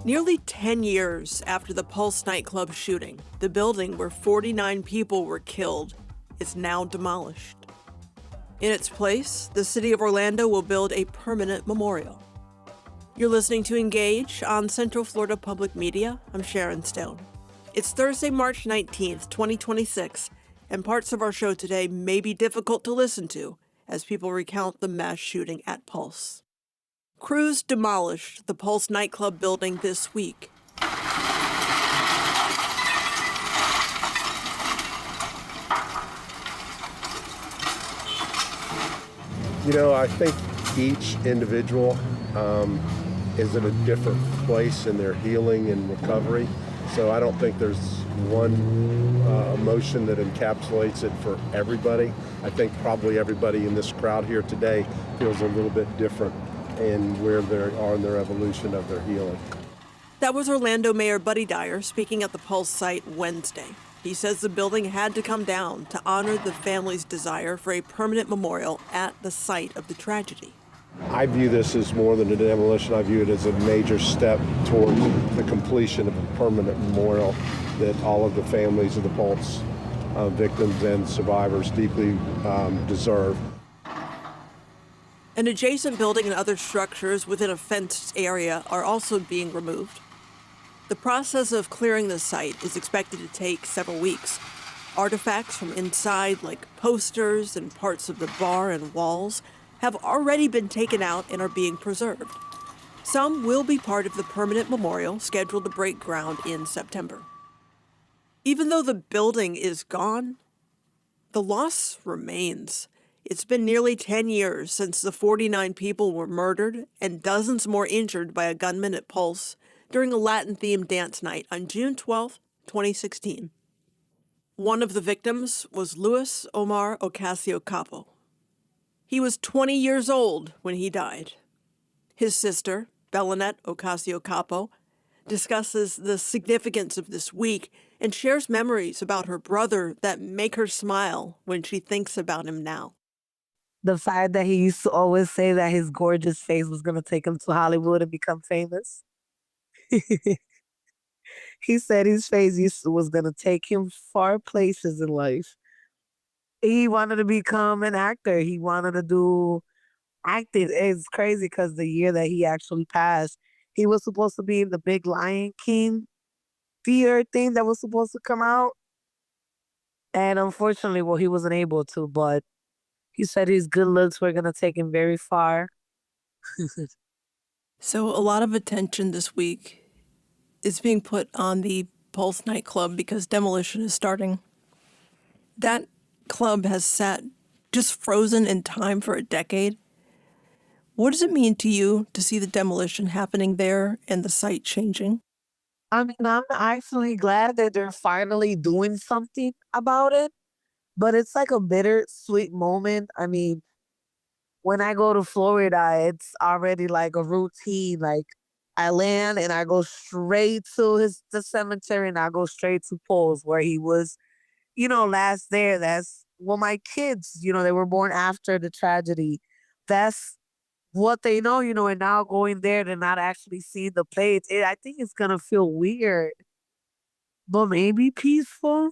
Nearly 10 years after the Pulse nightclub shooting, the building where 49 people were killed is now demolished. In its place, the city of Orlando will build a permanent memorial. You're listening to Engage on Central Florida Public Media. I'm Sharon Stone. It's Thursday, March 19th, 2026, and parts of our show today may be difficult to listen to as people recount the mass shooting at Pulse. Crews demolished the Pulse nightclub building this week. I think each individual is in a different place in their healing and recovery. So I don't think there's one emotion that encapsulates it for everybody. I think probably everybody in this crowd here today feels a little bit different in where they are in their evolution of their healing. That was Orlando Mayor Buddy Dyer speaking at the Pulse site Wednesday. He says the building had to come down to honor the family's desire for a permanent memorial at the site of the tragedy. I view this as more than a demolition. I view it as a major step toward the completion of a permanent memorial that all of the families of the Pulse victims and survivors deeply deserve. An adjacent building and other structures within a fenced area are also being removed. The process of clearing the site is expected to take several weeks. Artifacts from inside, like posters and parts of the bar and walls, have already been taken out and are being preserved. Some will be part of the permanent memorial scheduled to break ground in September. Even though the building is gone, the loss remains. It's been nearly 10 years since the 49 people were murdered and dozens more injured by a gunman at Pulse during a Latin-themed dance night on June 12, 2016. One of the victims was Luis Omar Ocasio-Capo. He was 20 years old when he died. His sister, Belinette Ocasio-Capo, discusses the significance of this week and shares memories about her brother that make her smile when she thinks about him now. The fact that he used to always say that his gorgeous face was going to take him to Hollywood and become famous. He said his face was going to take him far places in life. He wanted to become an actor. He wanted to do acting. It's crazy because the year that he actually passed, he was supposed to be in the big Lion King theater thing that was supposed to come out. And unfortunately, well, he wasn't able to, but he said his good looks were going to take him very far. So a lot of attention this week is being put on the Pulse nightclub because demolition is starting. That club has sat just frozen in time for a decade. What does it mean to you to see the demolition happening there and the site changing? I mean, I'm actually glad that they're finally doing something about it, but it's like a bittersweet moment. I mean, when I go to Florida, it's already like a routine. Like I land and I go straight to the cemetery and I go straight to Paul's where he was, last there. That's well, my kids, they were born after the tragedy. That's what they know, and now going there to not actually see the plates, I think it's gonna feel weird, but maybe peaceful.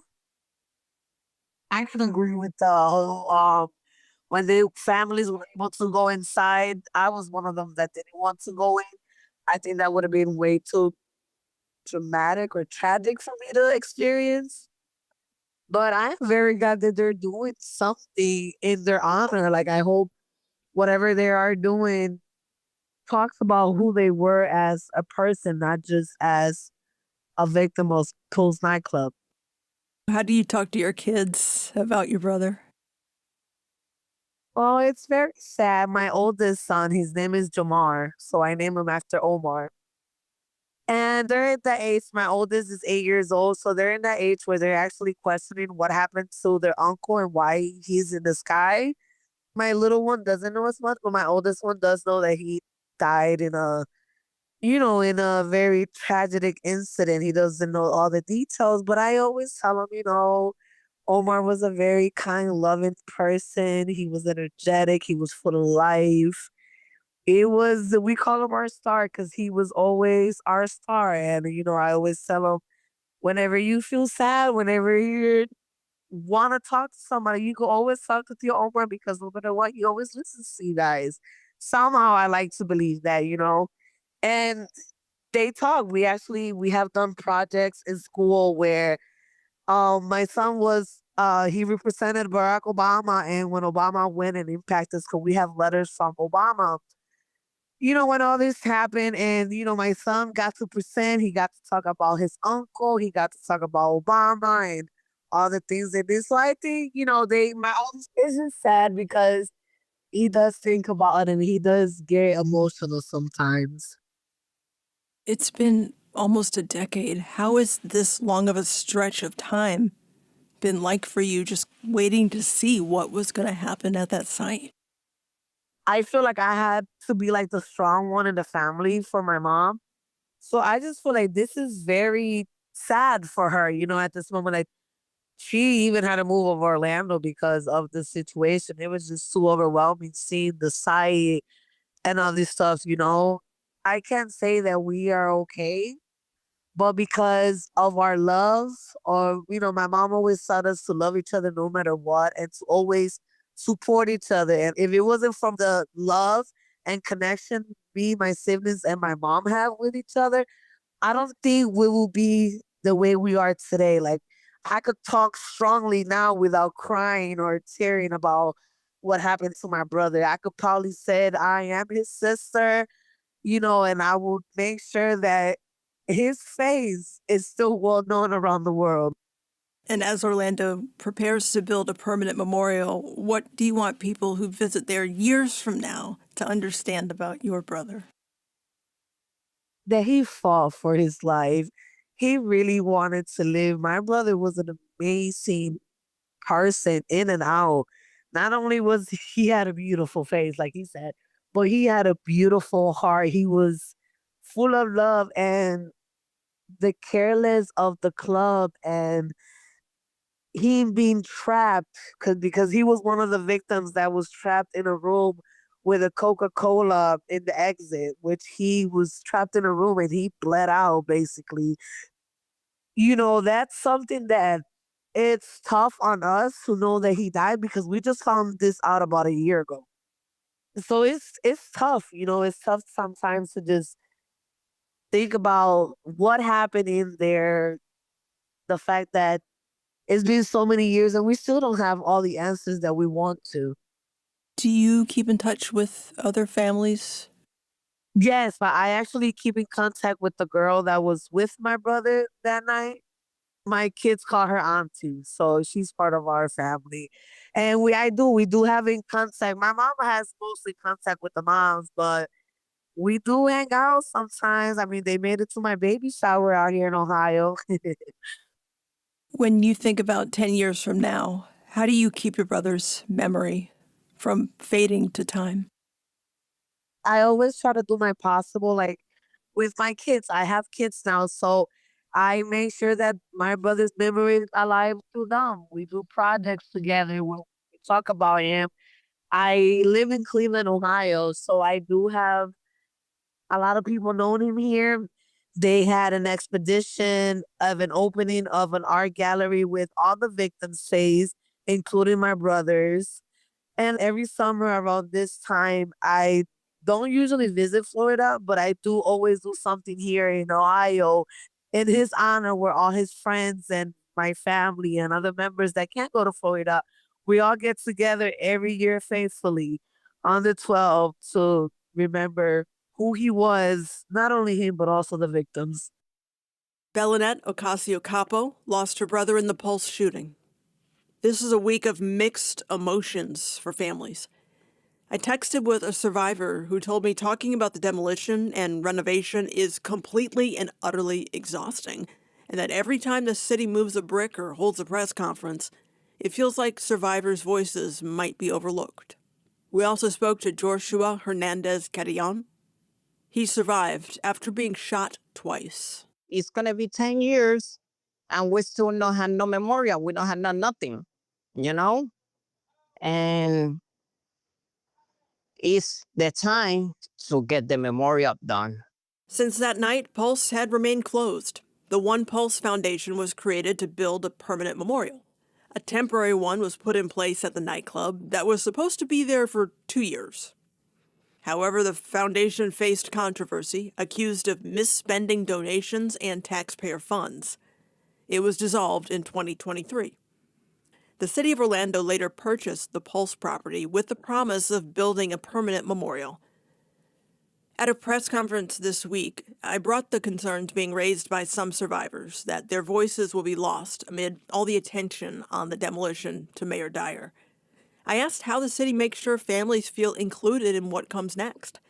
I can agree with the whole when the families were able to go inside. I was one of them that didn't want to go in. I think that would have been way too dramatic or tragic for me to experience. But I'm very glad that they're doing something in their honor. Like I hope whatever they are doing talks about who they were as a person, not just as a victim of Cole's nightclub. How do you talk to your kids about your brother? Well, it's very sad. My oldest son, his name is Jamar, so I name him after Omar. And they're at that age, my oldest is 8 years old, so they're in that age where they're actually questioning what happened to their uncle and why he's in the sky. My little one doesn't know as much, but my oldest one does know that he died in a very tragic incident. He doesn't know all the details, but I always tell him, Omar was a very kind, loving person. He was energetic. He was full of life. It was we call him our star because he was always our star, and, I always tell him, "Whenever you feel sad, whenever you wanna talk to somebody, you can always talk with your own friend because no matter what, he always listens to you guys." Somehow I like to believe that. And they talk. We have done projects in school where my son was he represented Barack Obama, and when Obama went and impacted us, 'cause we have letters from Obama. When all this happened and my son got to present, he got to talk about his uncle, he got to talk about Obama and all the things they did. So I think, they my oldest is just sad because he does think about it and he does get emotional sometimes. It's been almost a decade. How has this long of a stretch of time been like for you just waiting to see what was going to happen at that site? I feel like I had to be like the strong one in the family for my mom. So I just feel like this is very sad for her, at this moment. Like she even had to move over Orlando because of the situation. It was just too overwhelming seeing the site and all this stuff. I can't say that we are okay, but because of our love, or my mom always taught us to love each other no matter what and to always support each other. And if it wasn't from the love and connection me, my siblings, and my mom have with each other, I don't think we will be the way we are today. Like I could talk strongly now without crying or tearing about what happened to my brother. I could probably said I am his sister, and I will make sure that his face is still well known around the world. And as Orlando prepares to build a permanent memorial, what do you want people who visit there years from now to understand about your brother? That he fought for his life. He really wanted to live. My brother was an amazing person in and out. Not only was he had a beautiful face, like he said, but he had a beautiful heart. He was full of love and the careless of the club and him being trapped because he was one of the victims that was trapped in a room with a Coca-Cola in the exit, which he was trapped in a room and he bled out basically. That's something that it's tough on us to know that he died because we just found this out about a year ago. So it's tough. It's tough sometimes to just think about what happened in there, the fact that it's been so many years and we still don't have all the answers that we want to. Do you keep in touch with other families? Yes, but I actually keep in contact with the girl that was with my brother that night. My kids call her auntie, so she's part of our family. And we do have in contact. My mama has mostly contact with the moms, but we do hang out sometimes. I mean, they made it to my baby shower out here in Ohio. When you think about 10 years from now, how do you keep your brother's memory from fading to time? I always try to do my possible, like with my kids. I have kids now, so I make sure that my brother's memory is alive through them. We do projects together. We talk about him. I live in Cleveland, Ohio, so I do have a lot of people knowing him here. They had an expedition of an opening of an art gallery with all the victims' face, including my brothers. And every summer around this time, I don't usually visit Florida, but I do always do something here in Ohio in his honor, where all his friends and my family and other members that can't go to Florida, we all get together every year faithfully on the 12th to remember who he was, not only him, but also the victims. Belinette Ocasio Capo lost her brother in the Pulse shooting. This is a week of mixed emotions for families. I texted with a survivor who told me talking about the demolition and renovation is completely and utterly exhausting, and that every time the city moves a brick or holds a press conference, it feels like survivors' voices might be overlooked. We also spoke to Joshua Hernandez Carrion. He survived after being shot twice. It's gonna be 10 years and we still don't have no memorial. We don't have nothing, you know? And It's the time to get the memorial done. Since that night, Pulse had remained closed. The One Pulse Foundation was created to build a permanent memorial. A temporary one was put in place at the nightclub that was supposed to be there for 2 years. However, the foundation faced controversy, accused of misspending donations and taxpayer funds. It was dissolved in 2023. The city of Orlando later purchased the Pulse property with the promise of building a permanent memorial. At a press conference this week, I brought the concerns being raised by some survivors that their voices will be lost amid all the attention on the demolition to Mayor Dyer. I asked how the city makes sure families feel included in what comes next.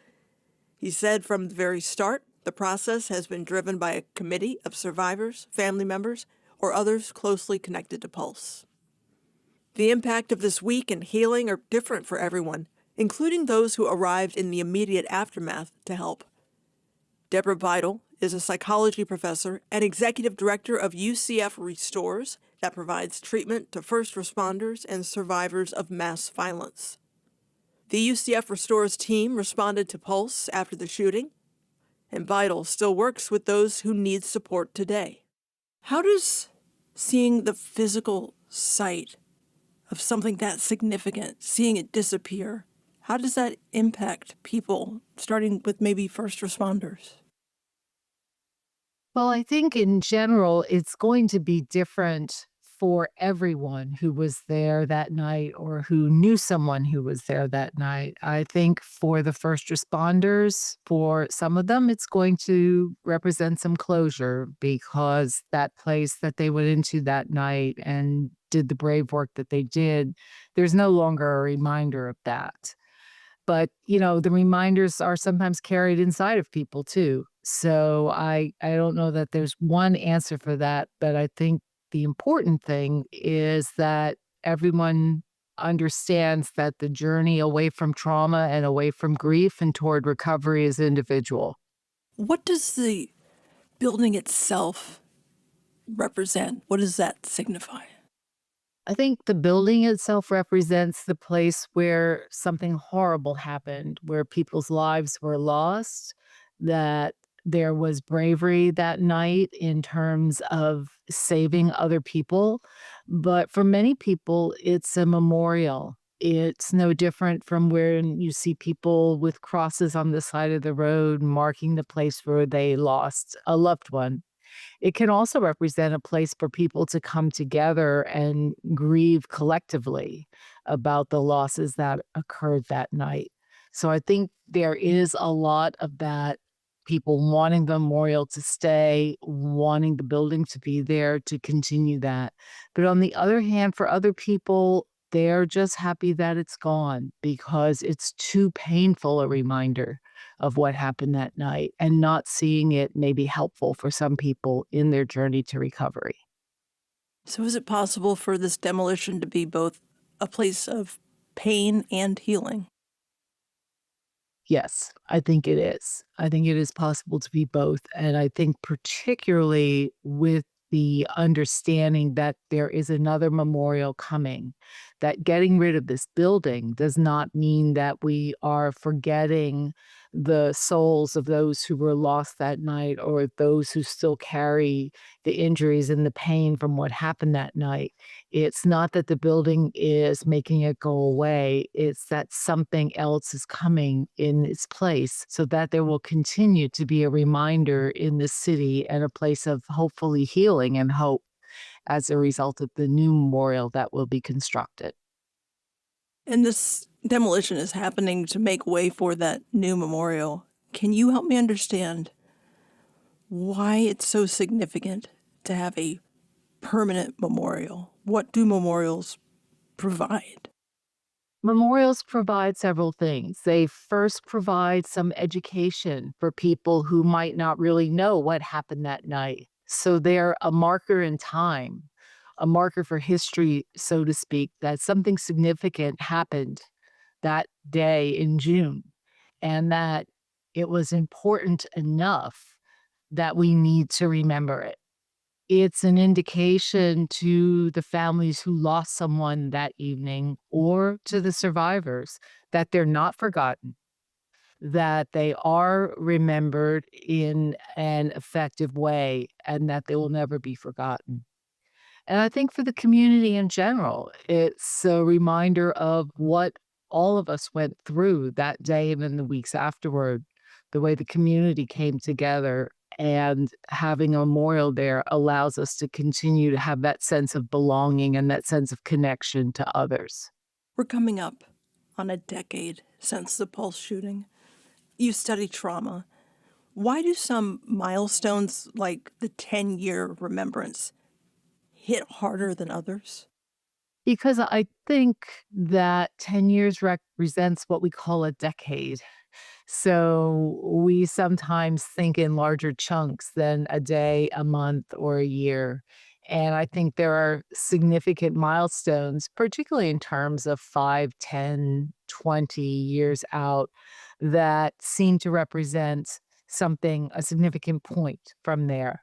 He said from the very start, the process has been driven by a committee of survivors, family members, or others closely connected to Pulse. The impact of this week and healing are different for everyone, including those who arrived in the immediate aftermath to help. Deborah Beidel is a psychology professor and executive director of UCF Restores that provides treatment to first responders and survivors of mass violence. The UCF Restores team responded to Pulse after the shooting, and Beidel still works with those who need support today. How does seeing the physical site of something that significant, seeing it disappear, how does that impact people, starting with maybe first responders? Well, I think in general, it's going to be different for everyone who was there that night or who knew someone who was there that night. I think for the first responders, for some of them, it's going to represent some closure because that place that they went into that night and did the brave work that they did, there's no longer a reminder of that. But, the reminders are sometimes carried inside of people too. So I don't know that there's one answer for that, but I think the important thing is that everyone understands that the journey away from trauma and away from grief and toward recovery is individual. What does the building itself represent? What does that signify? I think the building itself represents the place where something horrible happened, where people's lives were lost, that there was bravery that night in terms of saving other people. But for many people, it's a memorial. It's no different from when you see people with crosses on the side of the road marking the place where they lost a loved one. It can also represent a place for people to come together and grieve collectively about the losses that occurred that night. So I think there is a lot of that, people wanting the memorial to stay, wanting the building to be there to continue that. But on the other hand, for other people, they're just happy that it's gone because it's too painful a reminder of what happened that night, and not seeing it may be helpful for some people in their journey to recovery. So, is it possible for this demolition to be both a place of pain and healing? Yes, I think it is. I think it is possible to be both. And I think particularly with the understanding that there is another memorial coming, that getting rid of this building does not mean that we are forgetting the souls of those who were lost that night or those who still carry the injuries and the pain from what happened that night. It's not that the building is making it go away. It's that something else is coming in its place so that there will continue to be a reminder in the city and a place of hopefully healing and hope as a result of the new memorial that will be constructed. And this demolition is happening to make way for that new memorial. Can you help me understand why it's so significant to have a permanent memorial? What do memorials provide? Memorials provide several things. They first provide some education for people who might not really know what happened that night. So they're a marker in time, a marker for history, so to speak, that something significant happened that day in June and that it was important enough that we need to remember it. it's an indication to the families who lost someone that evening or to the survivors that they're not forgotten, that they are remembered in an effective way, and that they will never be forgotten. And I think for the community in general, it's a reminder of what all of us went through that day and in the weeks afterward, the way the community came together. And having a memorial there allows us to continue to have that sense of belonging and that sense of connection to others. We're coming up on a decade since the Pulse shooting. You study trauma. Why do some milestones like the 10-year remembrance hit harder than others? Because I think that 10 years represents what we call a decade. So we sometimes think in larger chunks than a day, a month, or a year. And I think there are significant milestones, particularly in terms of 5, 10, 20 years out, that seem to represent something, a significant point from there.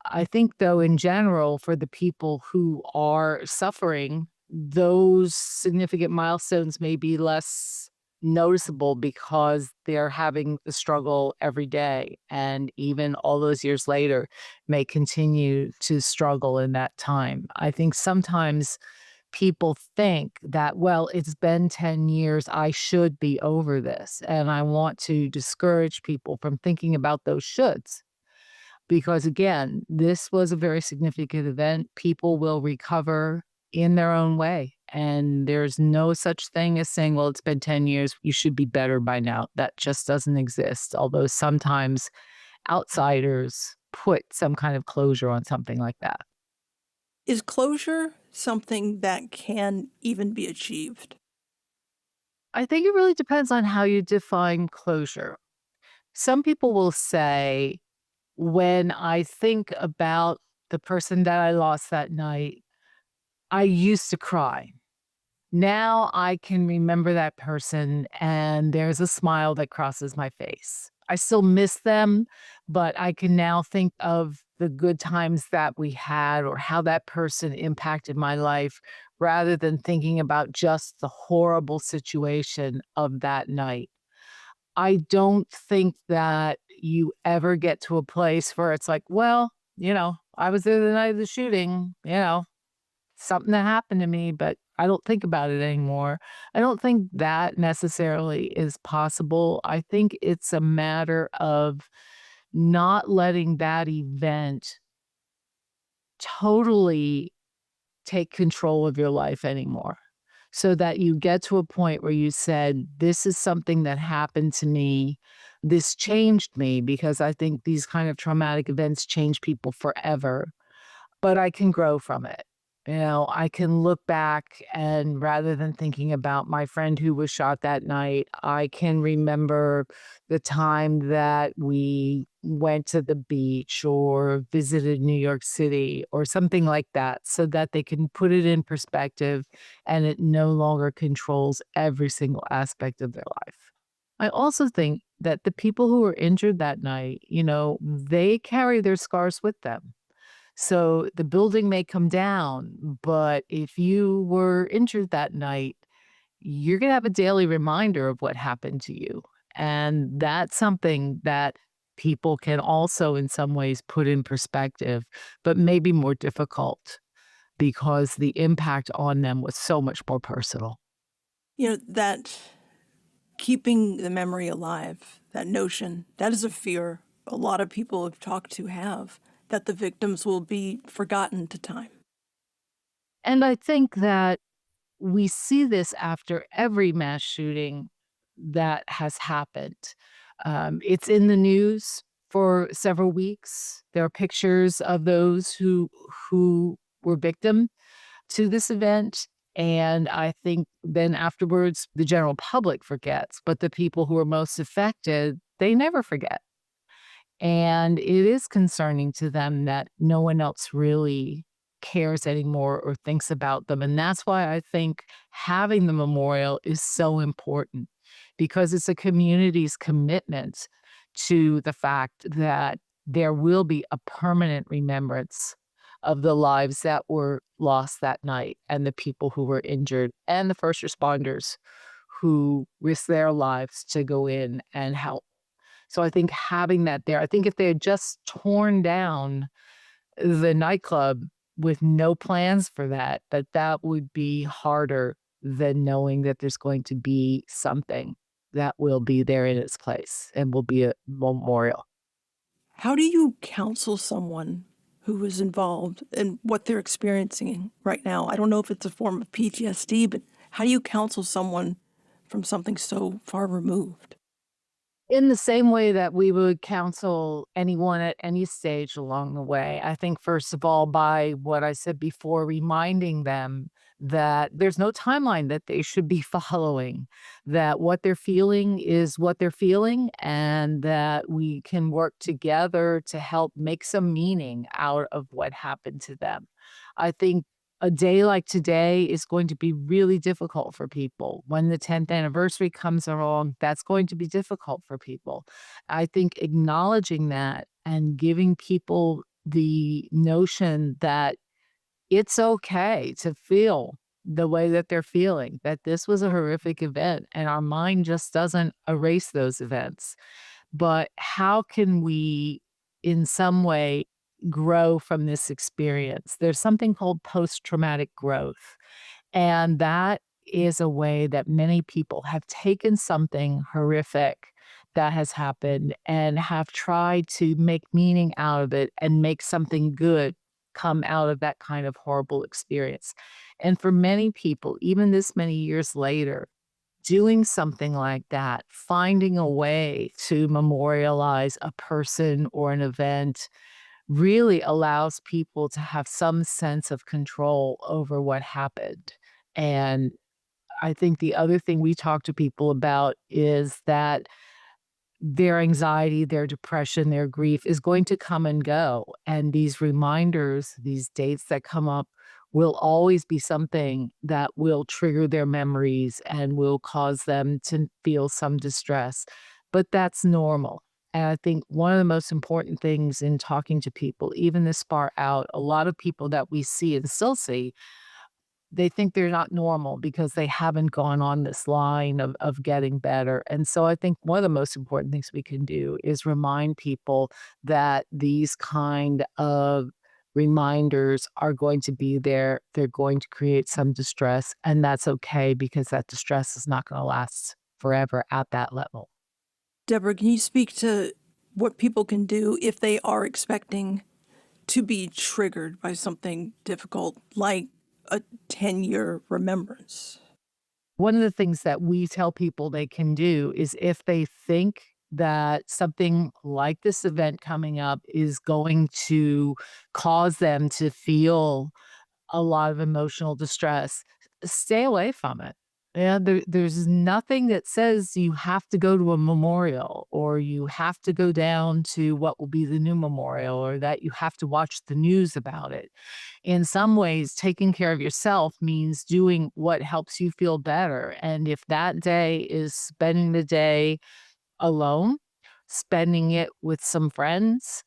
I think, though, in general, for the people who are suffering, those significant milestones may be less noticeable because they're having the struggle every day, and even all those years later may continue to struggle in that time. I think sometimes people think that, well, it's been 10 years, I should be over this. And I want to discourage people from thinking about those shoulds. Because again, this was a very significant event. People will recover in their own way. And there's no such thing as saying, well, it's been 10 years, you should be better by now. That just doesn't exist. Although sometimes outsiders put some kind of closure on something like that. Is closure something that can even be achieved? I think it really depends on how you define closure. Some people will say, when I think about the person that I lost that night, I used to cry. Now I can remember that person and there's a smile that crosses my face. I still miss them, but I can now think of the good times that we had or how that person impacted my life rather than thinking about just the horrible situation of that night. I don't think that you ever get to a place where it's like, well, I was there the night of the shooting, something that happened to me, but I don't think about it anymore. I don't think that necessarily is possible. I think it's a matter of not letting that event totally take control of your life anymore. So that you get to a point where you said, this is something that happened to me. This changed me because I think these kind of traumatic events change people forever, but I can grow from it. I can look back and rather than thinking about my friend who was shot that night, I can remember the time that we went to the beach or visited New York City or something like that so that they can put it in perspective and it no longer controls every single aspect of their life. I also think that the people who were injured that night, they carry their scars with them. So the building may come down, but if you were injured that night, you're going to have a daily reminder of what happened to you. And that's something that people can also, in some ways, put in perspective, but maybe more difficult because the impact on them was so much more personal. That keeping the memory alive, that notion, that is a fear a lot of people I've talked to have, that the victims will be forgotten to time. And I think that we see this after every mass shooting that has happened. It's in the news for several weeks. There are pictures of those who were victim to this event. And I think then afterwards, the general public forgets, but the people who are most affected, they never forget. And it is concerning to them that no one else really cares anymore or thinks about them. And that's why I think having the memorial is so important because it's a community's commitment to the fact that there will be a permanent remembrance of the lives that were lost that night and the people who were injured and the first responders who risked their lives to go in and help. So I think having that there, I think if they had just torn down the nightclub with no plans for that, that would be harder than knowing that there's going to be something that will be there in its place and will be a memorial. How do you counsel someone who is involved in what they're experiencing right now? I don't know if it's a form of PTSD, but how do you counsel someone from something so far removed? In the same way that we would counsel anyone at any stage along the way, I think, first of all, by what I said before, reminding them that there's no timeline that they should be following, that what they're feeling is what they're feeling, and that we can work together to help make some meaning out of what happened to them. I think a day like today is going to be really difficult for people. When the 10th anniversary comes along, that's going to be difficult for people. I think acknowledging that and giving people the notion that it's okay to feel the way that they're feeling, that this was a horrific event and our mind just doesn't erase those events. But how can we, in some way, grow from this experience? There's something called post traumatic growth. And that is a way that many people have taken something horrific that has happened and have tried to make meaning out of it and make something good come out of that kind of horrible experience. And for many people, even this many years later, doing something like that, finding a way to memorialize a person or an event really allows people to have some sense of control over what happened. And I think the other thing we talk to people about is that their anxiety, their depression, their grief is going to come and go. And these reminders, these dates that come up, will always be something that will trigger their memories and will cause them to feel some distress. But that's normal. And I think one of the most important things in talking to people, even this far out, a lot of people that we see and still see, they think they're not normal because they haven't gone on this line of getting better. And so I think one of the most important things we can do is remind people that these kind of reminders are going to be there. They're going to create some distress, and that's okay because that distress is not going to last forever at that level. Deborah, can you speak to what people can do if they are expecting to be triggered by something difficult like a 10-year remembrance? One of the things that we tell people they can do is if they think that something like this event coming up is going to cause them to feel a lot of emotional distress, stay away from it. Yeah, there's nothing that says you have to go to a memorial or you have to go down to what will be the new memorial or that you have to watch the news about it. In some ways, taking care of yourself means doing what helps you feel better. And if that day is spending the day alone, spending it with some friends,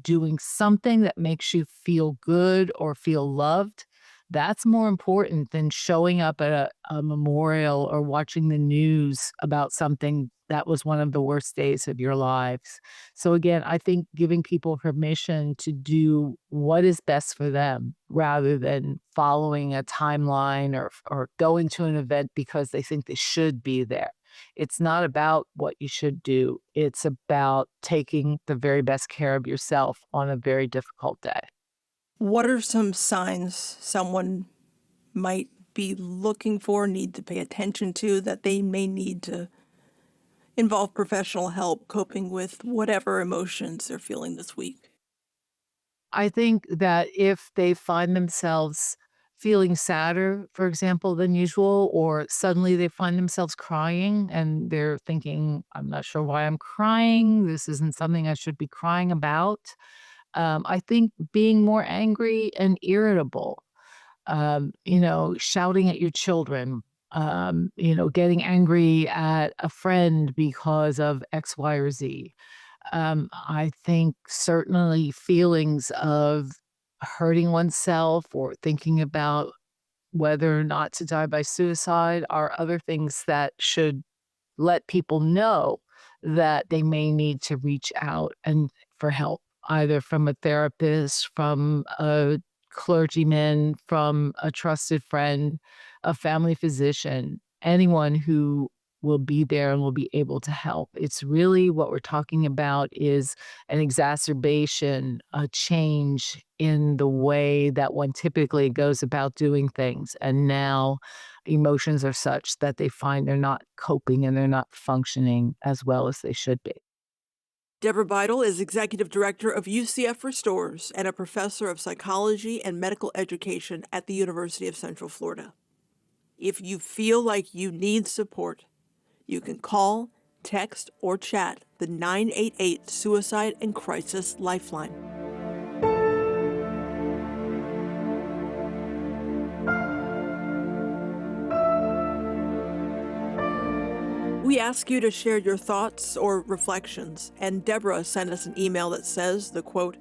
doing something that makes you feel good or feel loved, that's more important than showing up at a memorial or watching the news about something that was one of the worst days of your lives. So again, I think giving people permission to do what is best for them rather than following a timeline or going to an event because they think they should be there. It's not about what you should do. It's about taking the very best care of yourself on a very difficult day. What are some signs someone might be looking for, need to pay attention to, that they may need to involve professional help coping with whatever emotions they're feeling this week? I think that if they find themselves feeling sadder, for example, than usual, or suddenly they find themselves crying and they're thinking, I'm not sure why I'm crying. This isn't something I should be crying about. I think being more angry and irritable, shouting at your children, getting angry at a friend because of X, Y, or Z. I think certainly feelings of hurting oneself or thinking about whether or not to die by suicide are other things that should let people know that they may need to reach out and for help, either from a therapist, from a clergyman, from a trusted friend, a family physician, anyone who will be there and will be able to help. It's really what we're talking about is an exacerbation, a change in the way that one typically goes about doing things. And now emotions are such that they find they're not coping and they're not functioning as well as they should be. Deborah Beidel is Executive Director of UCF Restores and a professor of psychology and medical education at the University of Central Florida. If you feel like you need support, you can call, text, or chat the 988 Suicide and Crisis Lifeline. We ask you to share your thoughts or reflections, and Deborah sent us an email that says the quote,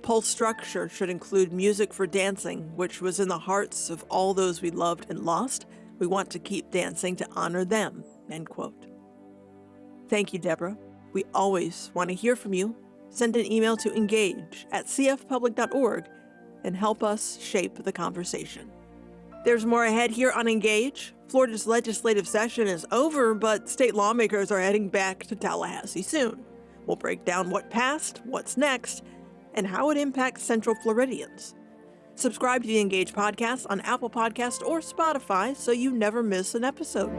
"Pulse structure should include music for dancing, which was in the hearts of all those we loved and lost. We want to keep dancing to honor them," end quote. Thank you, Deborah. We always want to hear from you. Send an email to engage@cfpublic.org and help us shape the conversation. There's more ahead here on Engage. Florida's legislative session is over, but state lawmakers are heading back to Tallahassee soon. We'll break down what passed, what's next, and how it impacts Central Floridians. Subscribe to the Engage podcast on Apple Podcasts or Spotify so you never miss an episode.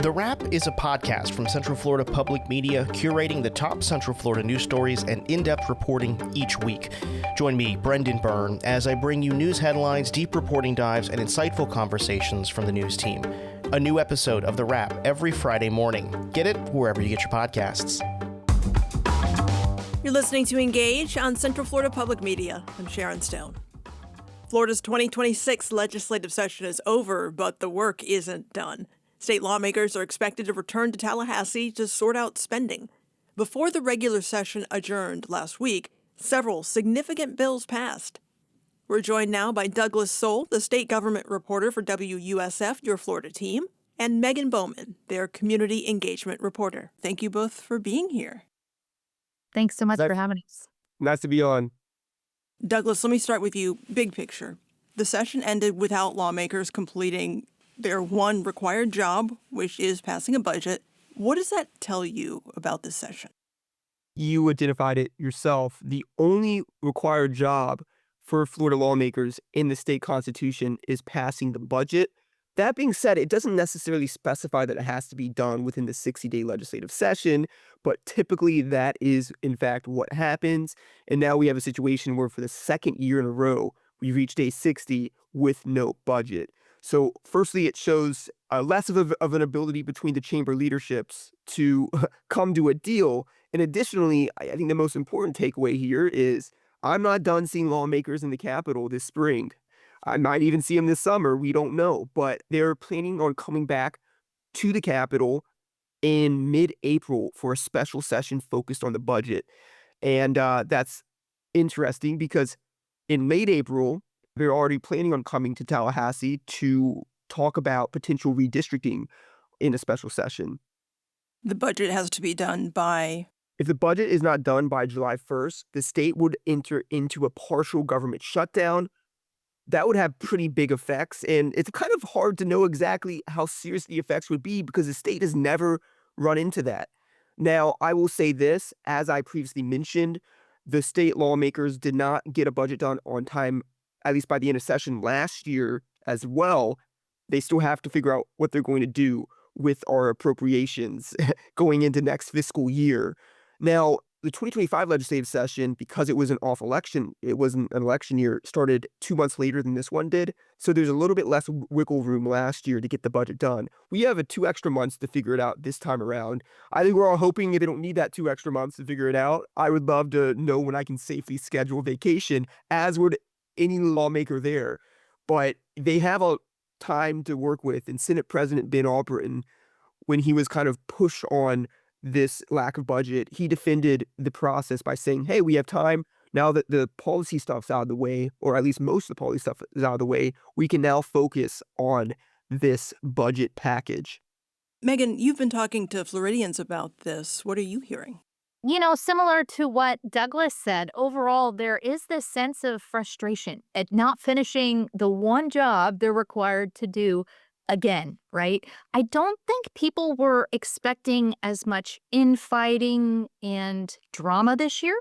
The Wrap is a podcast from Central Florida Public Media, curating the top Central Florida news stories and in-depth reporting each week. Join me, Brendan Byrne, as I bring you news headlines, deep reporting dives, and insightful conversations from the news team. A new episode of The Wrap every Friday morning. Get it wherever you get your podcasts. You're listening to Engage on Central Florida Public Media. I'm Sharon Stone. Florida's 2026 legislative session is over, but the work isn't done. State lawmakers are expected to return to Tallahassee to sort out spending. Before the regular session adjourned last week, several significant bills passed. We're joined now by Douglas Soul, the state government reporter for WUSF, your Florida team, and Megan Bowman, their community engagement reporter. Thank you both for being here. Thanks so much for having us. Nice to be on. Douglas, let me start with you. Big picture. The session ended without lawmakers completing their one required job, which is passing a budget. What does that tell you about this session? You identified it yourself. The only required job for Florida lawmakers in the state constitution is passing the budget. That being said, it doesn't necessarily specify that it has to be done within the 60-day legislative session, but typically that is, in fact, what happens. And now we have a situation where for the second year in a row, we reached day 60 with no budget. So firstly, it shows less of an ability between the chamber leaderships to come to a deal. And additionally, I think the most important takeaway here is I'm not done seeing lawmakers in the Capitol this spring. I might even see them this summer. We don't know. But they're planning on coming back to the Capitol in mid-April for a special session focused on the budget. And that's interesting because in late April, they're already planning on coming to Tallahassee to talk about potential redistricting in a special session. The budget has to be done by... If the budget is not done by July 1st, the state would enter into a partial government shutdown. That would have pretty big effects, and it's kind of hard to know exactly how serious the effects would be because the state has never run into that. Now, I will say this, as I previously mentioned, the state lawmakers did not get a budget done on time, at least by the end of session last year as well. They still have to figure out what they're going to do with our appropriations going into next fiscal year. Now, the 2025 legislative session, because it was an election year, started 2 months later than this one did. So there's a little bit less wiggle room last year to get the budget done. We have 2 extra months to figure it out this time around. I think we're all hoping they don't need that 2 extra months to figure it out. I would love to know when I can safely schedule vacation, as would any lawmaker there. But they have a time to work with. And Senate President Ben Albritton, when he was kind of pushed on this lack of budget, he defended the process by saying, hey, we have time. Now that the policy stuff's out of the way, or at least most of the policy stuff is out of the way, we can now focus on this budget package. Megan, you've been talking to Floridians about this. What are you hearing? You know, similar to what Douglas said, overall, there is this sense of frustration at not finishing the one job they're required to do again, right? I don't think people were expecting as much infighting and drama this year.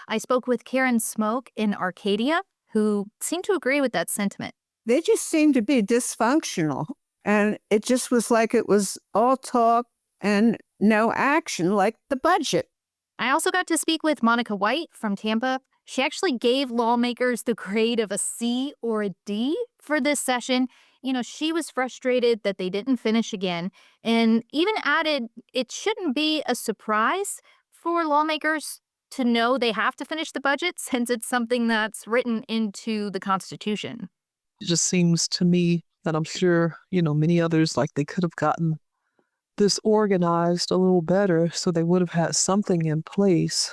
I spoke with Karen Smoke in Arcadia, who seemed to agree with that sentiment. They just seemed to be dysfunctional. And it just was like it was all talk and no action, like the budget. I also got to speak with Monica White from Tampa. She actually gave lawmakers the grade of a C or a D for this session. You know, she was frustrated that they didn't finish again, and even added it shouldn't be a surprise for lawmakers to know they have to finish the budget since it's something that's written into the Constitution. It just seems to me that I'm sure, many others, like they could have gotten this organized a little better so they would have had something in place,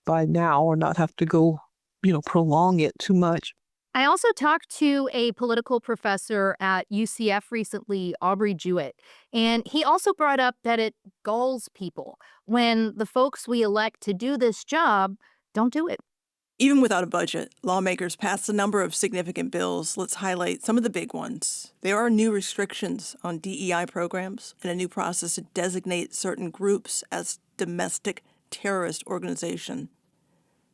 by now, or not have to go, prolong it too much. I also talked to a political professor at UCF recently, Aubrey Jewett, and he also brought up that it galls people when the folks we elect to do this job don't do it. Even without a budget, lawmakers passed a number of significant bills. Let's highlight some of the big ones. There are new restrictions on DEI programs and a new process to designate certain groups as domestic terrorist organization.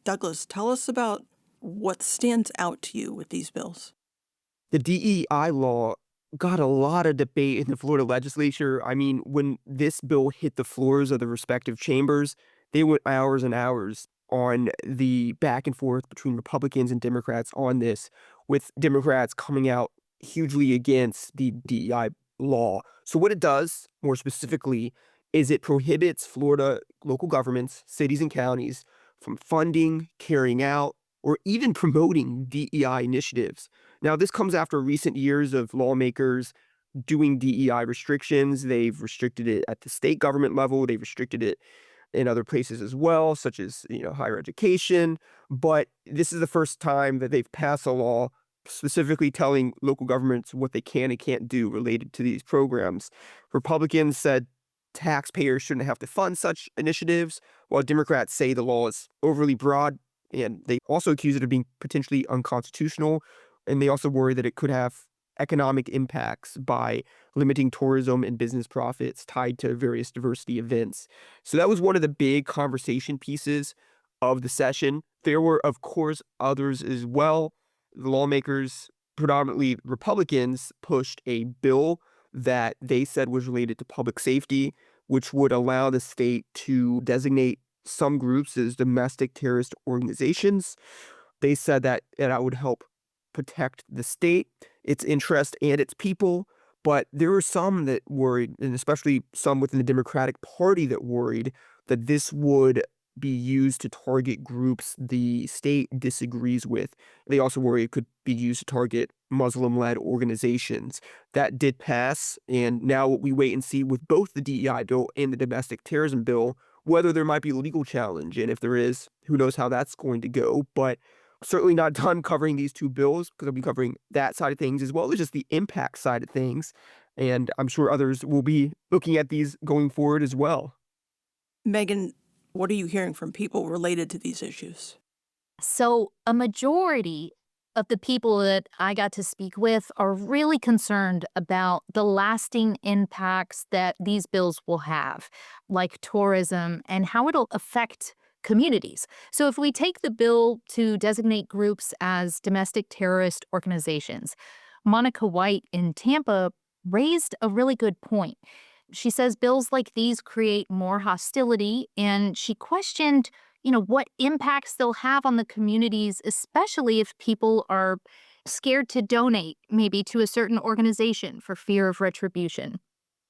Douglas, tell us about what stands out to you with these bills. The DEI law got a lot of debate in the Florida legislature. I mean, when this bill hit the floors of the respective chambers, they went hours and hours on the back and forth between Republicans and Democrats on this, with Democrats coming out hugely against the DEI law. So what it does, more specifically, is it prohibits Florida local governments, cities and counties from funding, carrying out, or even promoting DEI initiatives. Now, this comes after recent years of lawmakers doing DEI restrictions. They've restricted it at the state government level. They've restricted it in other places as well, such as, higher education. But this is the first time that they've passed a law specifically telling local governments what they can and can't do related to these programs. Republicans said taxpayers shouldn't have to fund such initiatives, while Democrats say the law is overly broad, and they also accuse it of being potentially unconstitutional. And they also worry that it could have economic impacts by limiting tourism and business profits tied to various diversity events. So that was one of the big conversation pieces of the session. There were, of course, others as well. The lawmakers, predominantly Republicans, pushed a bill that they said was related to public safety, which would allow the state to designate some groups as domestic terrorist organizations. They said that that would help protect the state, its interest, and its people. But there were some that worried, and especially some within the Democratic Party that worried that this would be used to target groups the state disagrees with. They also worry it could be used to target Muslim-led organizations. That did pass, and now we wait and see with both the DEI bill and the domestic terrorism bill whether there might be a legal challenge. And if there is, who knows how that's going to go. But certainly not done covering these two bills, because I'll be covering that side of things as well as just the impact side of things. And I'm sure others will be looking at these going forward as well. Megan, what are you hearing from people related to these issues? So a majority of the people that I got to speak with are really concerned about the lasting impacts that these bills will have, like tourism, and how it'll affect communities. So if we take the bill to designate groups as domestic terrorist organizations, Monica White in Tampa raised a really good point. She says bills like these create more hostility, and she questioned, what impacts they'll have on the communities, especially if people are scared to donate maybe to a certain organization for fear of retribution.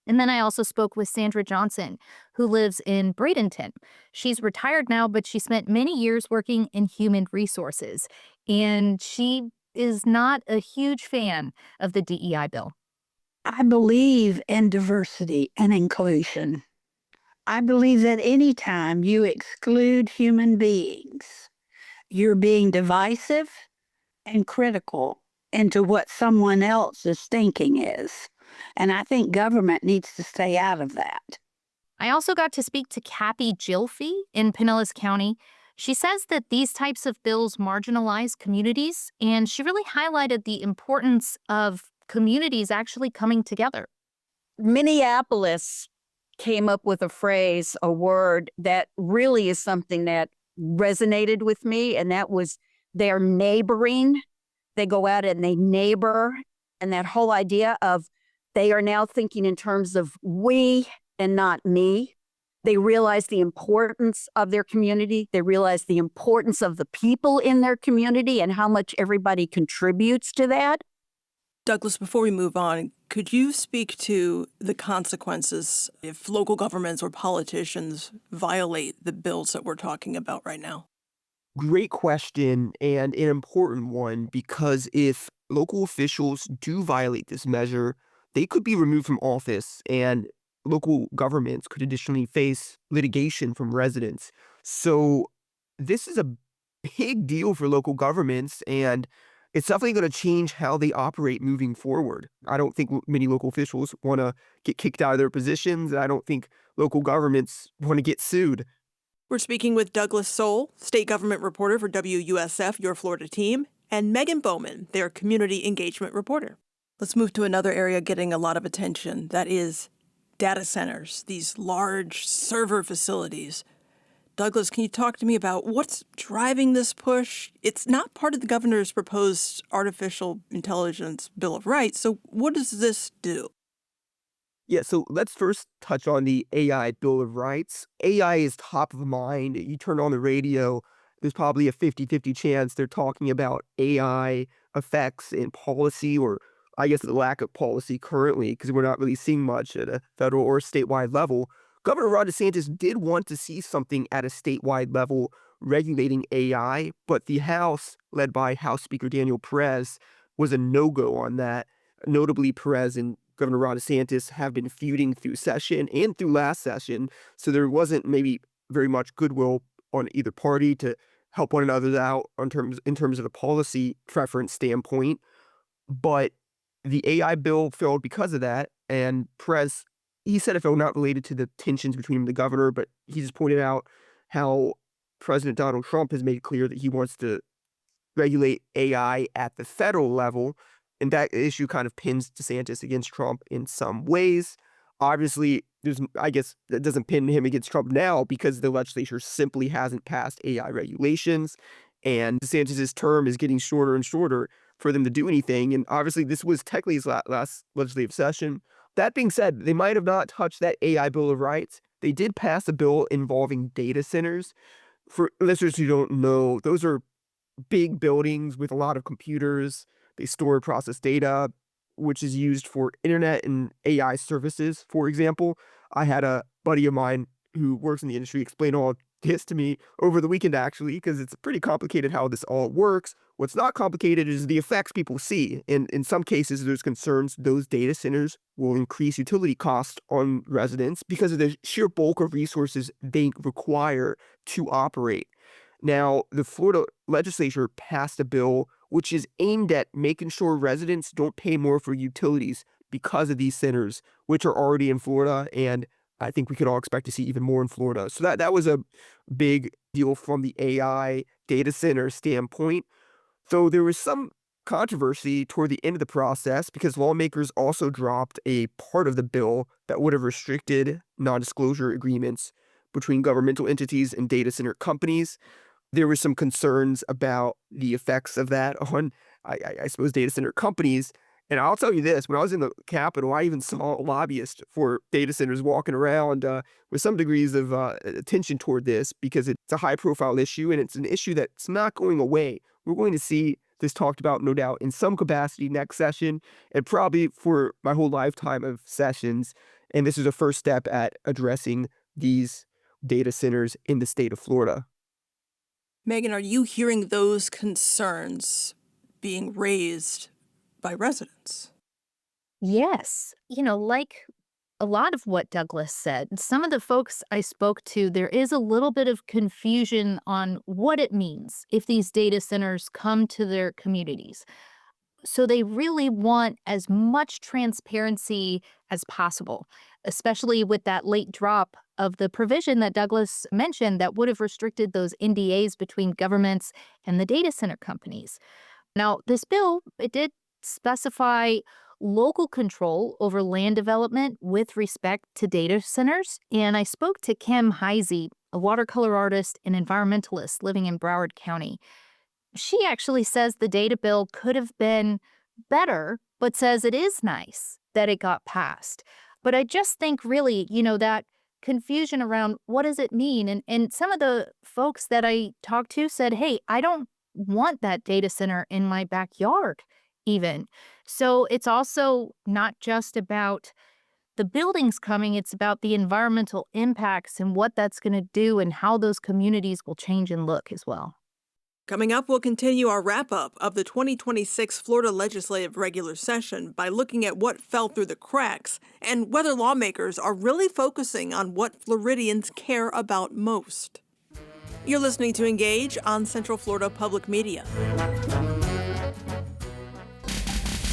And then I also spoke with Sandra Johnson, who lives in Bradenton. She's retired now, but she spent many years working in human resources, and she is not a huge fan of the DEI bill. I believe in diversity and inclusion. I believe that anytime you exclude human beings, you're being divisive and critical into what someone else's thinking is. And I think government needs to stay out of that. I also got to speak to Kathy Gilfie in Pinellas County. She says that these types of bills marginalize communities, and she really highlighted the importance of communities actually coming together. Minneapolis came up with a phrase, a word that really is something that resonated with me, and that was their neighboring. They go out and they neighbor, and that whole idea of they are now thinking in terms of we and not me. They realize the importance of their community. They realize the importance of the people in their community and how much everybody contributes to that. Douglas, before we move on, could you speak to the consequences if local governments or politicians violate the bills that we're talking about right now? Great question, and an important one, because if local officials do violate this measure, they could be removed from office, and local governments could additionally face litigation from residents. So this is a big deal for local governments, and it's definitely going to change how they operate moving forward. I don't think many local officials want to get kicked out of their positions, and I don't think local governments want to get sued. We're speaking with Douglas Soul, state government reporter for WUSF, your Florida team, and Megan Bowman, their community engagement reporter. Let's move to another area getting a lot of attention. That is data centers, these large server facilities. Douglas, can you talk to me about what's driving this push? It's not part of the governor's proposed artificial intelligence Bill of Rights. So what does this do? Yeah, so let's first touch on the AI Bill of Rights. AI is top of mind. You turn on the radio, there's probably a 50-50 chance they're talking about AI effects in policy, or I guess the lack of policy currently, because we're not really seeing much at a federal or statewide level. Governor Ron DeSantis did want to see something at a statewide level regulating AI, but the House, led by House Speaker Daniel Perez, was a no-go on that. Notably, Perez and Governor Ron DeSantis have been feuding through session and through last session, so there wasn't maybe very much goodwill on either party to help one another out in terms of the policy preference standpoint. But the AI bill failed because of that, and Perez, he said it felt not related to the tensions between him and the governor, but he just pointed out how President Donald Trump has made clear that he wants to regulate AI at the federal level. And that issue kind of pins DeSantis against Trump in some ways. Obviously, I guess that doesn't pin him against Trump now because the legislature simply hasn't passed AI regulations. And DeSantis' term is getting shorter and shorter for them to do anything. And obviously, this was technically his last legislative session. That being said, they might have not touched that AI Bill of Rights. They did pass a bill involving data centers. For listeners who don't know, those are big buildings with a lot of computers. They store and process data, which is used for internet and AI services, for example. I had a buddy of mine who works in the industry explain all this to me over the weekend, actually, because it's pretty complicated how this all works. What's not complicated is the effects people see. And in some cases, there's concerns those data centers will increase utility costs on residents because of the sheer bulk of resources they require to operate. Now, the Florida legislature passed a bill which is aimed at making sure residents don't pay more for utilities because of these centers, which are already in Florida, and I think we could all expect to see even more in Florida. So that was a big deal from the AI data center standpoint. Though there was some controversy toward the end of the process because lawmakers also dropped a part of the bill that would have restricted non-disclosure agreements between governmental entities and data center companies. There were some concerns about the effects of that on, I suppose, data center companies. And I'll tell you this, when I was in the Capitol, I even saw lobbyists for data centers walking around with some degrees of attention toward this because it's a high-profile issue, and it's an issue that's not going away. We're going to see this talked about, no doubt, in some capacity next session, and probably for my whole lifetime of sessions. And this is a first step at addressing these data centers in the state of Florida. Megan, are you hearing those concerns being raised by residents? Yes. Like a lot of what Douglas said. Some of the folks I spoke to, there is a little bit of confusion on what it means if these data centers come to their communities. So they really want as much transparency as possible, especially with that late drop of the provision that Douglas mentioned that would have restricted those NDAs between governments and the data center companies. Now, this bill, it did specify local control over land development with respect to data centers. And I spoke to Kim Heisey, a watercolor artist and environmentalist living in Broward County. She actually says the data bill could have been better, but says it is nice that it got passed. But I just think really, that confusion around what does it mean? And some of the folks that I talked to said, hey, I don't want that data center in my backyard even. So it's also not just about the buildings coming, it's about the environmental impacts and what that's going to do and how those communities will change and look as well. Coming up, we'll continue our wrap-up of the 2026 Florida Legislative Regular Session by looking at what fell through the cracks and whether lawmakers are really focusing on what Floridians care about most. You're listening to Engage on Central Florida Public Media.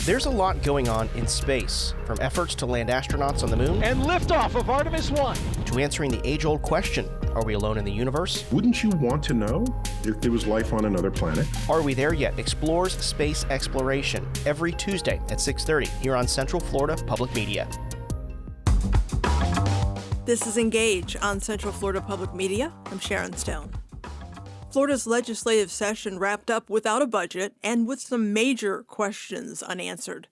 There's a lot going on in space, from efforts to land astronauts on the moon and liftoff of Artemis 1 to answering the age-old question, are we alone in the universe? Wouldn't you want to know if there was life on another planet? Are We There Yet? Explores space exploration every Tuesday at 6:30 here on Central Florida Public Media. This is Engage on Central Florida Public Media. I'm Sharon Stone. Florida's legislative session wrapped up without a budget and with some major questions unanswered.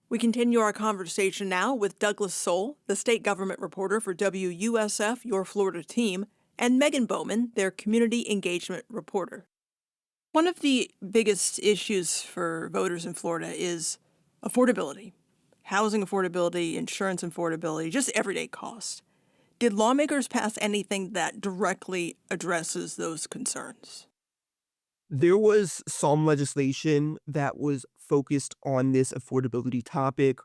We continue our conversation now with Douglas Soul, the state government reporter for WUSF, Your Florida Team, and Megan Bowman, their community engagement reporter. One of the biggest issues for voters in Florida is affordability, housing affordability, insurance affordability, just everyday costs. Did lawmakers pass anything that directly addresses those concerns? There was some legislation that was focused on this affordability topic,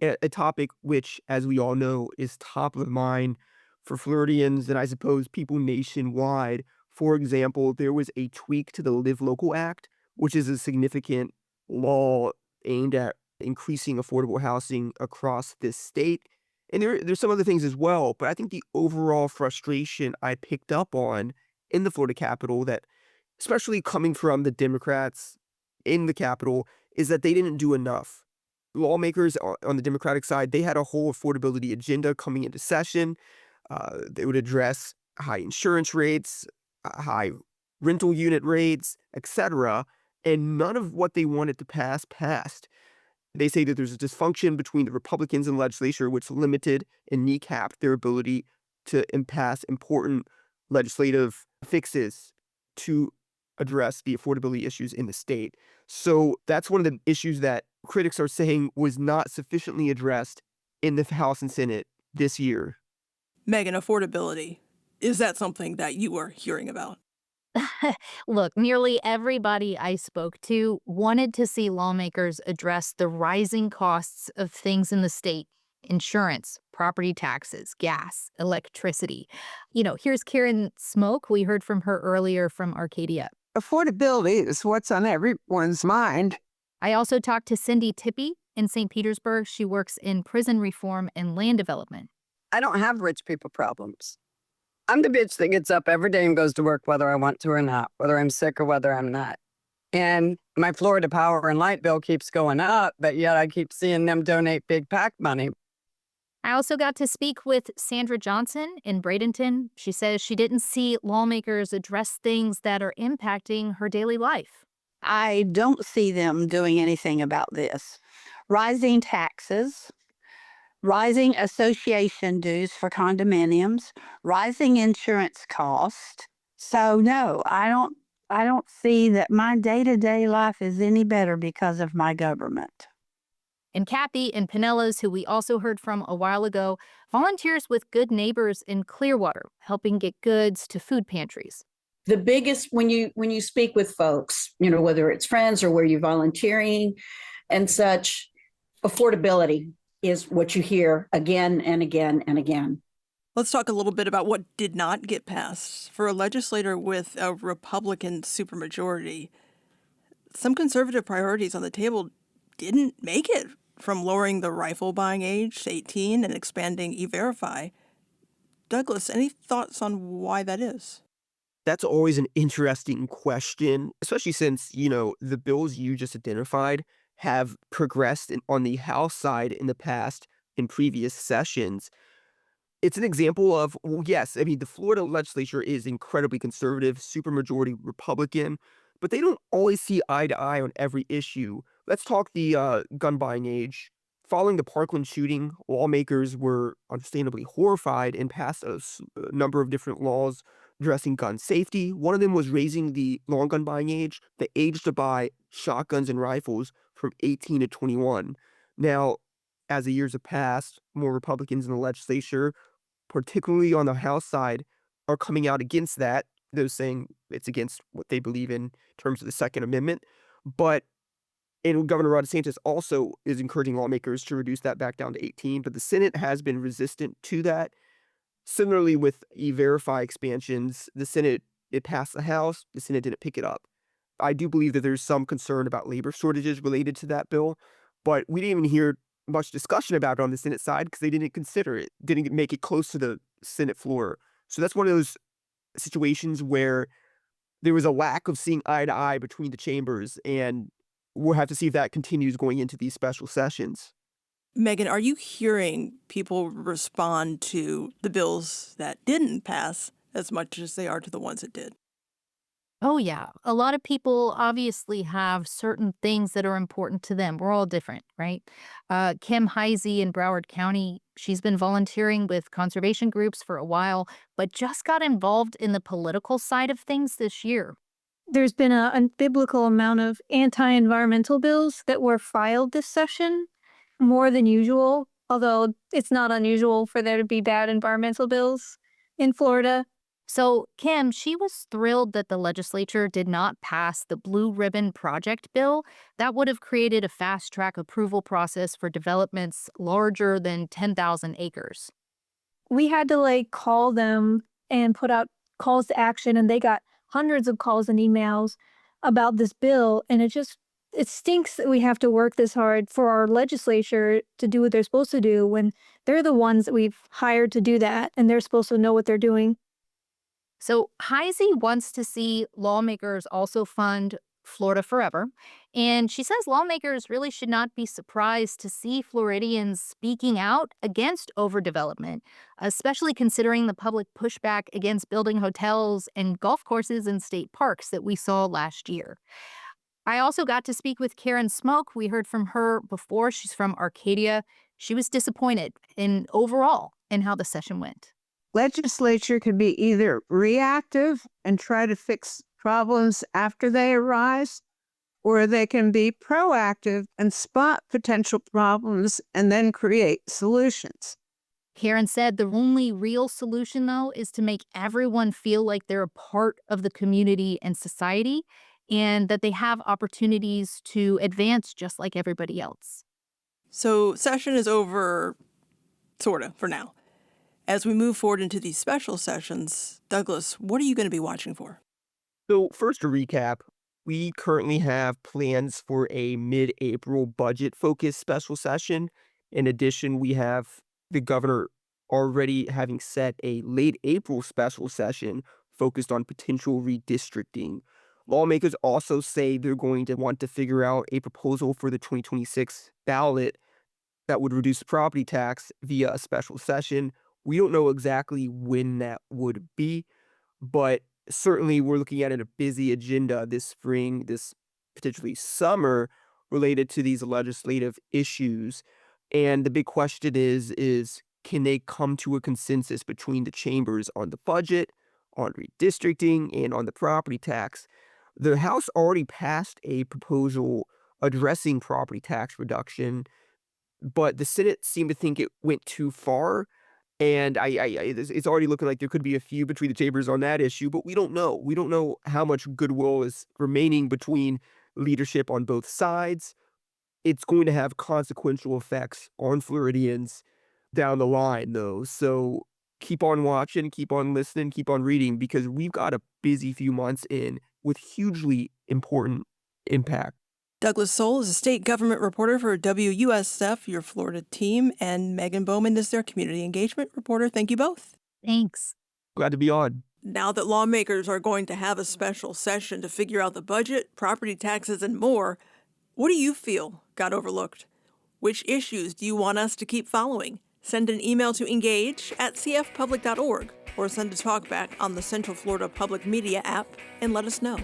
a topic which, as we all know, is top of mind for Floridians and I suppose people nationwide. For example, there was a tweak to the Live Local Act, which is a significant law aimed at increasing affordable housing across this state. And there's some other things as well, but I think the overall frustration I picked up on in the Florida Capitol, that especially coming from the Democrats in the Capitol, is that they didn't do enough. Lawmakers on the Democratic side, they had a whole affordability agenda coming into session. They would address high insurance rates, high rental unit rates, etc. And none of what they wanted to pass passed. They say that there's a dysfunction between the Republicans in the legislature, which limited and kneecapped their ability to pass important legislative fixes to address the affordability issues in the state. So that's one of the issues that critics are saying was not sufficiently addressed in the House and Senate this year. Megan, affordability, is that something that you are hearing about? Look, nearly everybody I spoke to wanted to see lawmakers address the rising costs of things in the state: insurance, property taxes, gas, electricity. Here's Karen Smoke. We heard from her earlier from Arcadia. Affordability is what's on everyone's mind. I also talked to Cindy Tippie in St. Petersburg. She works in prison reform and land development. I don't have rich people problems. I'm the bitch that gets up every day and goes to work whether I want to or not, whether I'm sick or whether I'm not. And my Florida power and light bill keeps going up, but yet I keep seeing them donate big PAC money. I also got to speak with Sandra Johnson in Bradenton. She says she didn't see lawmakers address things that are impacting her daily life. I don't see them doing anything about this. Rising taxes, rising association dues for condominiums, rising insurance costs. So no, I don't see that my day-to-day life is any better because of my government. And Kathy in Pinellas, who we also heard from a while ago, volunteers with Good Neighbors in Clearwater, helping get goods to food pantries. The biggest, when you speak with folks, whether it's friends or where you're volunteering and such, affordability is what you hear again and again and again. Let's talk a little bit about what did not get passed. For a legislator with a Republican supermajority, some conservative priorities on the table didn't make it, from lowering the rifle buying age to 18 and expanding E-Verify. Douglas, any thoughts on why that is? That's always an interesting question, especially since, the bills you just identified have progressed on the House side in the past in previous sessions. It's an example of, well, yes, I mean, the Florida legislature is incredibly conservative, supermajority Republican, but they don't always see eye to eye on every issue. Let's talk the gun buying age. Following the Parkland shooting, lawmakers were understandably horrified and passed a number of different laws addressing gun safety. One of them was raising the long gun buying age, the age to buy shotguns and rifles, from 18 to 21. Now, as the years have passed, more Republicans in the legislature, particularly on the House side, are coming out against that. They're saying it's against what they believe in terms of the Second Amendment. And Governor Ron DeSantis also is encouraging lawmakers to reduce that back down to 18, but the Senate has been resistant to that. Similarly with E-Verify expansions, it passed the House, the Senate didn't pick it up. I do believe that there's some concern about labor shortages related to that bill, but we didn't even hear much discussion about it on the Senate side because they didn't consider it, didn't make it close to the Senate floor. So that's one of those situations where there was a lack of seeing eye to eye between the chambers, and we'll have to see if that continues going into these special sessions. Megan, are you hearing people respond to the bills that didn't pass as much as they are to the ones that did? Oh, yeah. A lot of people obviously have certain things that are important to them. We're all different, right? Kim Heisey in Broward County, she's been volunteering with conservation groups for a while, but just got involved in the political side of things this year. There's been a unbiblical amount of anti-environmental bills that were filed this session, more than usual, although it's not unusual for there to be bad environmental bills in Florida. So, Kim, she was thrilled that the legislature did not pass the Blue Ribbon Project bill. That would have created a fast track approval process for developments larger than 10,000 acres. We had to call them and put out calls to action, and they got hundreds of calls and emails about this bill. And it stinks that we have to work this hard for our legislature to do what they're supposed to do when they're the ones that we've hired to do that, and they're supposed to know what they're doing. So Heisey wants to see lawmakers also fund Florida Forever. And she says lawmakers really should not be surprised to see Floridians speaking out against overdevelopment, especially considering the public pushback against building hotels and golf courses in state parks that we saw last year. I also got to speak with Karen Smoke. We heard from her before. She's from Arcadia. She was disappointed overall in how the session went. Legislature can be either reactive and try to fix problems after they arise, or they can be proactive and spot potential problems and then create solutions. Karen said the only real solution, though, is to make everyone feel like they're a part of the community and society, and that they have opportunities to advance just like everybody else. So session is over, sort of, for now. As we move forward into these special sessions, Douglas, what are you going to be watching for? So first, to recap, we currently have plans for a mid-April budget-focused special session. In addition, we have the governor already having set a late April special session focused on potential redistricting. Lawmakers also say they're going to want to figure out a proposal for the 2026 ballot that would reduce the property tax via a special session. We don't know exactly when that would be, but certainly we're looking at a busy agenda this spring, this potentially summer, related to these legislative issues. And the big question is can they come to a consensus between the chambers on the budget, on redistricting, and on the property tax? The House already passed a proposal addressing property tax reduction, but the Senate seemed to think it went too far. And it's already looking like there could be a feud between the chambers on that issue, but we don't know. We don't know how much goodwill is remaining between leadership on both sides. It's going to have consequential effects on Floridians down the line, though. So keep on watching, keep on listening, keep on reading, because we've got a busy few months in with hugely important impact. Douglas Soul is a state government reporter for WUSF, your Florida team, and Megan Bowman is their community engagement reporter. Thank you both. Thanks. Glad to be on. Now that lawmakers are going to have a special session to figure out the budget, property taxes, and more, what do you feel got overlooked? Which issues do you want us to keep following? Send an email to engage@cfpublic.org or send a talkback on the Central Florida Public Media app and let us know.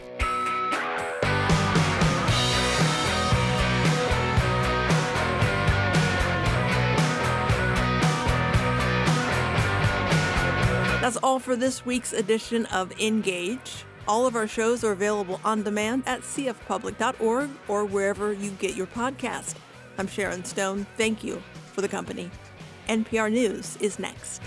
That's all for this week's edition of Engage. All of our shows are available on demand at cfpublic.org or wherever you get your podcast. I'm Sharon Stone. Thank you for the company. NPR News is next.